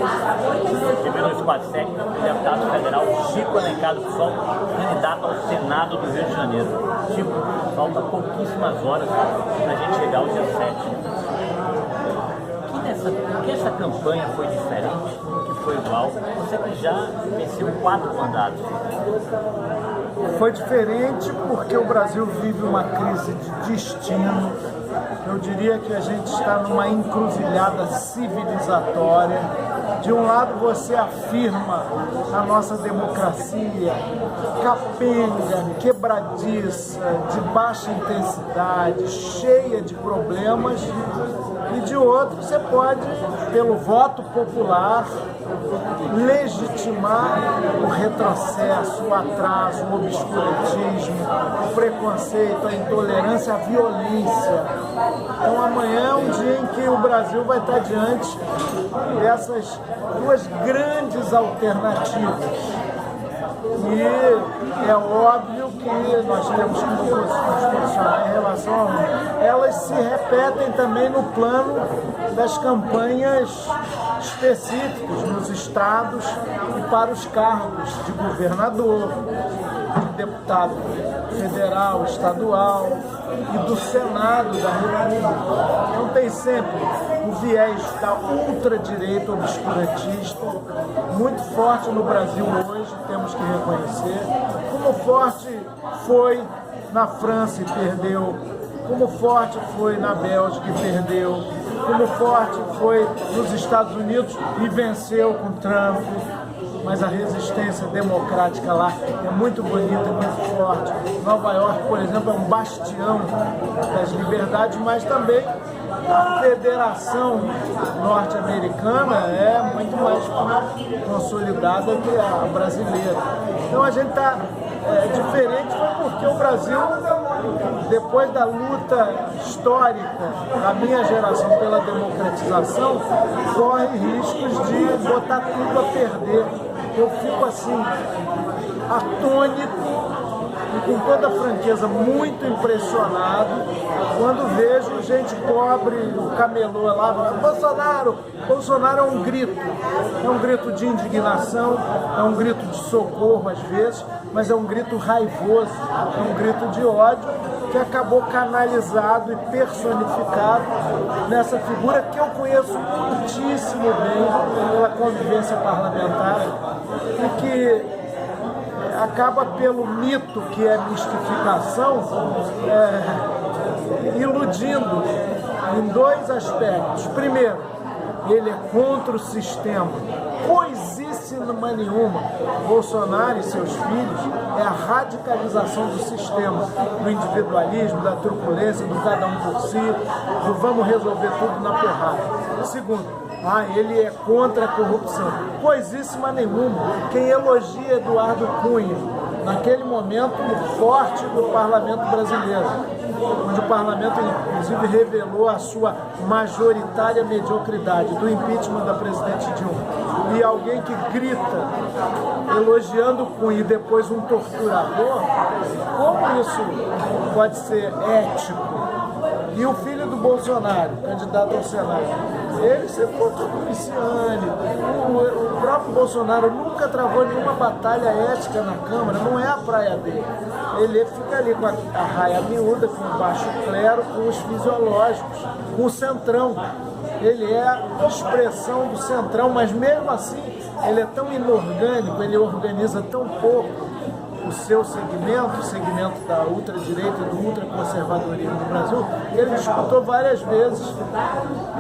De 1947, deputado federal Chico Alencar do PSOL, candidato ao Senado do Rio de Janeiro. Chico, falta pouquíssimas horas para a gente chegar ao dia 7. Que essa campanha foi diferente, que foi igual? Você que já venceu 4 mandatos. Foi diferente porque o Brasil vive uma crise de destino. Eu diria que a gente está numa encruzilhada civilizatória. De um lado você afirma a nossa democracia capenga, quebradiça, de baixa intensidade, cheia de problemas, e de outro você pode, pelo voto popular, legitimar o retrocesso, o atraso, o obscurantismo, o preconceito, a intolerância, a violência. Então amanhã é um dia em que o Brasil vai estar diante dessas 2 grandes alternativas. E é óbvio que nós temos que nos posicionar em relação a uma. Elas se repetem também no plano das campanhas específicas nos estados e para os cargos de governador, de deputado federal, estadual e do Senado da República. Então tem sempre o viés da ultradireita obscurantista, muito forte no Brasil hoje, temos que reconhecer, como forte foi na França e perdeu, como forte foi na Bélgica e perdeu, como forte foi nos Estados Unidos e venceu com Trump. Mas a resistência democrática lá é muito bonita, muito forte. Nova York, por exemplo, é um bastião das liberdades, mas também a federação norte-americana é muito mais consolidada que a brasileira. Então a gente está diferente, foi porque o Brasil, depois da luta histórica da minha geração pela democratização, corre riscos de botar tudo a perder. Eu fico assim, atônito e com toda franqueza muito impressionado quando vejo gente pobre, o camelô lá, Bolsonaro! Bolsonaro é um grito de indignação, é um grito de socorro às vezes, mas é um grito raivoso, é um grito de ódio que acabou canalizado e personificado nessa figura que eu conheço muitíssimo bem pela convivência parlamentar e que acaba pelo mito que é mistificação, iludindo em 2 aspectos. Primeiro, ele é contra o sistema. Coisíssima nenhuma. Bolsonaro e seus filhos é a radicalização do sistema, do individualismo, da truculência, do cada um por si, do vamos resolver tudo na porrada. Segundo, ele é contra a corrupção. Coisíssima nenhuma. Quem elogia Eduardo Cunha, naquele momento forte do parlamento brasileiro, onde o parlamento, inclusive, revelou a sua majoritária mediocridade do impeachment da presidente Dilma, e alguém que grita elogiando Cunha e depois um torturador, como isso pode ser ético? E o filho do Bolsonaro, candidato ao Senado, ele se encontrou com o Viciane. O próprio Bolsonaro nunca travou nenhuma batalha ética na Câmara, não é a praia dele. Ele fica ali com a raia miúda, com o baixo clero, com os fisiológicos, com o centrão. Ele é a expressão do centrão, mas mesmo assim ele é tão inorgânico, ele organiza tão pouco o seu segmento, o segmento da ultradireita e do ultraconservadorismo no Brasil. Ele disputou várias vezes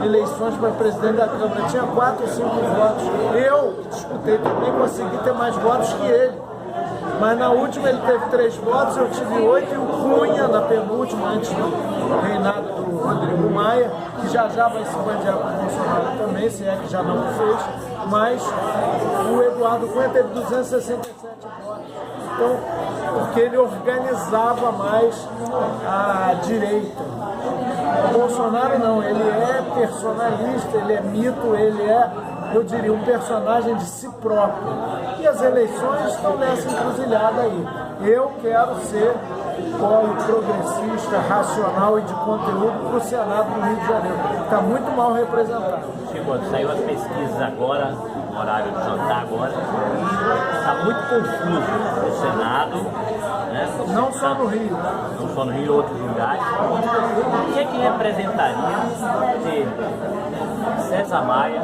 eleições para presidente da Câmara, tinha 4 ou 5 votos. Eu disputei também, consegui ter mais votos que ele. Mas na última ele teve 3 votos, eu tive 8, e o Cunha, na penúltima, antes do reinado do Rodrigo Maia, que já vai se bandear com o Bolsonaro também, se é que já não o fez, mas o Eduardo Cunha teve 267 votos. Então, porque ele organizava mais a direita. O Bolsonaro não, ele é personalista, ele é mito, ele é, eu diria, um personagem de si próprio. E as eleições estão nessa encruzilhada aí. Eu quero ser polo progressista, racional e de conteúdo para o Senado do Rio de Janeiro. Está muito mal representado. quando saiu as pesquisas agora, no horário de jantar agora, está muito confuso o Senado, né? Não só no Rio. Não só no Rio, em outros lugares. O que é que representaria ter César Maia,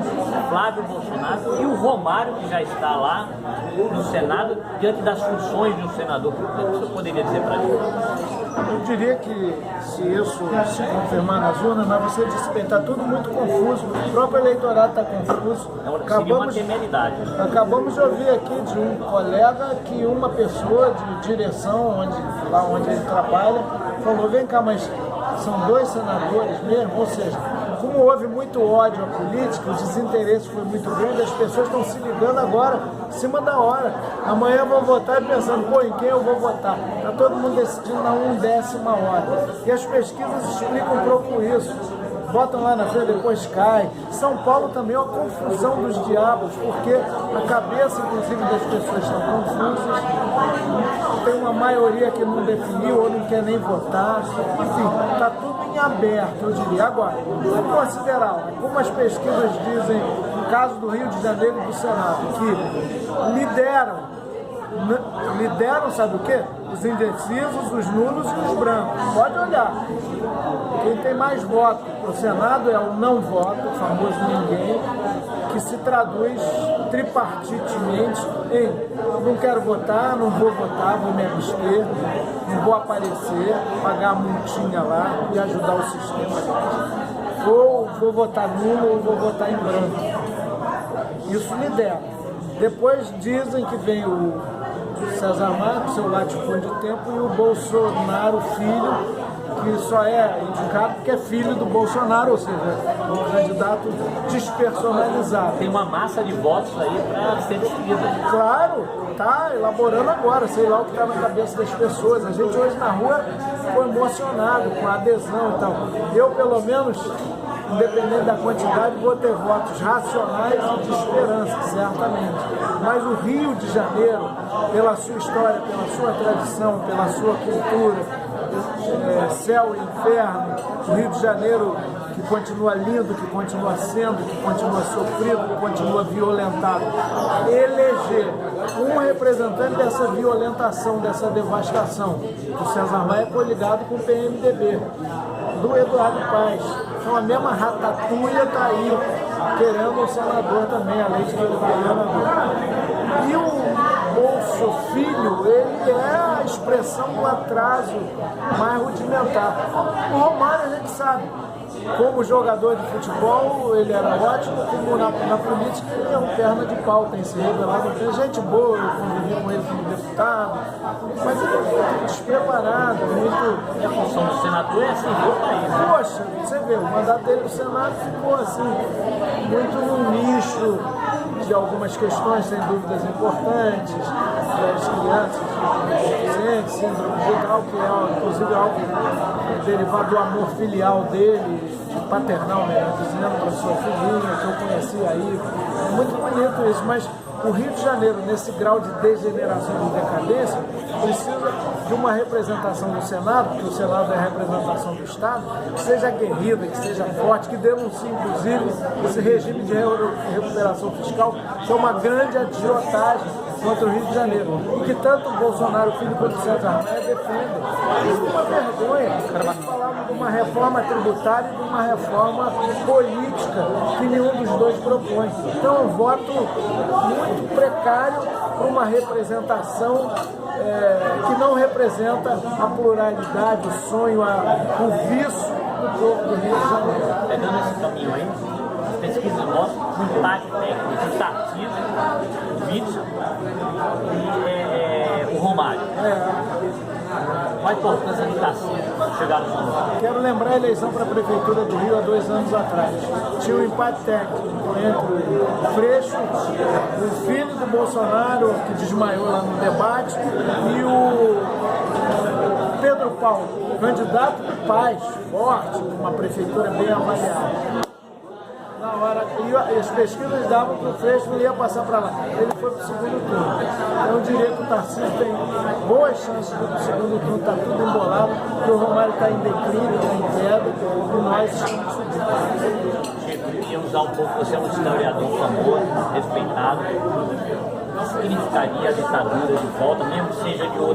Flávio Bolsonaro e o Romário, que já está lá no Senado, diante das funções de um senador? O que você poderia dizer para gente? Eu diria que se isso se confirmar nas urnas, mas você disse bem, está tudo muito confuso, o próprio eleitorado está confuso. Seria uma temeridade. Acabamos de ouvir aqui de um colega que uma pessoa de direção, lá onde ele trabalha, falou, vem cá, mas são 2 senadores mesmo, ou seja, como houve muito ódio à política, o desinteresse foi muito grande, as pessoas estão se ligando agora, em cima da hora. Amanhã vão votar e pensando, pô, em quem eu vou votar? Está todo mundo decidindo na 1/10 hora. E as pesquisas explicam um pouco isso. Botam lá na frente, depois cai. São Paulo também é uma confusão dos diabos, porque a cabeça, inclusive, das pessoas estão confusas. Tem uma maioria que não definiu ou não quer nem votar. Enfim, está tudo em aberto, eu diria. Agora, vamos considerar, como as pesquisas dizem, no caso do Rio de Janeiro e do Senado, que lideram, sabe o quê? Os indecisos, os nulos e os brancos. Pode olhar. Quem tem mais voto para o Senado é o não voto, o famoso ninguém, que se traduz tripartitemente em não quero votar, não vou votar, vou me abster, não vou aparecer, pagar a multinha lá e ajudar o sistema. Ou vou votar nulo ou vou votar em branco. Isso lidera. Depois dizem que vem o César Maia, com seu latifúndio de tempo, e o Bolsonaro filho, que só é indicado porque é filho do Bolsonaro, ou seja, um candidato despersonalizado. Tem uma massa de votos aí para ser decidida. Claro, está elaborando agora, sei lá o que está na cabeça das pessoas. A gente hoje na rua ficou emocionado com a adesão e tal. Eu, pelo menos, independente da quantidade, vou ter votos racionais e de esperança, certamente. Mas o Rio de Janeiro, pela sua história, pela sua tradição, pela sua cultura, céu e inferno, o Rio de Janeiro que continua lindo, que continua sendo, que continua sofrido, que continua violentado, eleger um representante dessa violentação, dessa devastação. O César Maia foi ligado com o PMDB, do Eduardo Paes. Então a mesma ratatouille está aí, querendo um senador também, além de querer um governador. E o Bolso Filho, ele é a expressão do atraso mais rudimentar. O Romário, a gente sabe, como jogador de futebol, ele era ótimo, como na política, ele é um perna de pau, tem se revelado. Tem gente boa, eu convivi com ele como deputado, mas ele é muito despreparado, muito... E a função do senador é assim, o país. Poxa, você vê, o mandato dele no Senado ficou assim, muito no nicho de algumas questões, sem dúvidas importantes, das crianças, deficientes, síndrome de Down, que é inclusive algo derivado do amor filial dele, paternal, melhor dizendo, para sua filhinha, que eu conheci aí. É muito bonito isso, mas o Rio de Janeiro, nesse grau de degeneração e decadência, precisa de uma representação do Senado, porque o Senado é a representação do Estado, que seja aguerrida, que seja forte, que denuncie, inclusive, esse regime de recuperação fiscal, que é uma grande agiotagem contra o Rio de Janeiro. E que tanto o Bolsonaro, filho, quanto o César Maia defendem. Isso é uma vergonha. Nós falamos de uma reforma tributária e de uma reforma política que nenhum dos dois propõe. Então, é um voto muito precário para uma representação que não representa a pluralidade, o sonho, o vício do povo do Rio de Janeiro. Pegando esse caminho aí, as pesquisas mostram um empate técnico de Tarcísio, Witzel e o Romário. Qual a importância de Tarcísio para chegar no Senado? Quero lembrar a eleição para a Prefeitura do Rio há 2 anos atrás. Tinha um empate técnico entre o Freixo, o filho do Bolsonaro, que desmaiou lá no debate, e o Pedro Paulo, candidato de paz, forte, uma prefeitura bem avaliada. Na hora, e as pesquisas davam que o Freixo não ia passar para lá. Ele foi para o segundo turno. Então eu diria que o Tarcísio tem boas chances de ir para o segundo turno, está tudo embolado, porque o Romário está em declínio, está em queda, e nós estamos subindo. Iam usar um pouco, você é um historiador famoso, respeitado, o que significaria a ditadura de volta, mesmo que seja de outra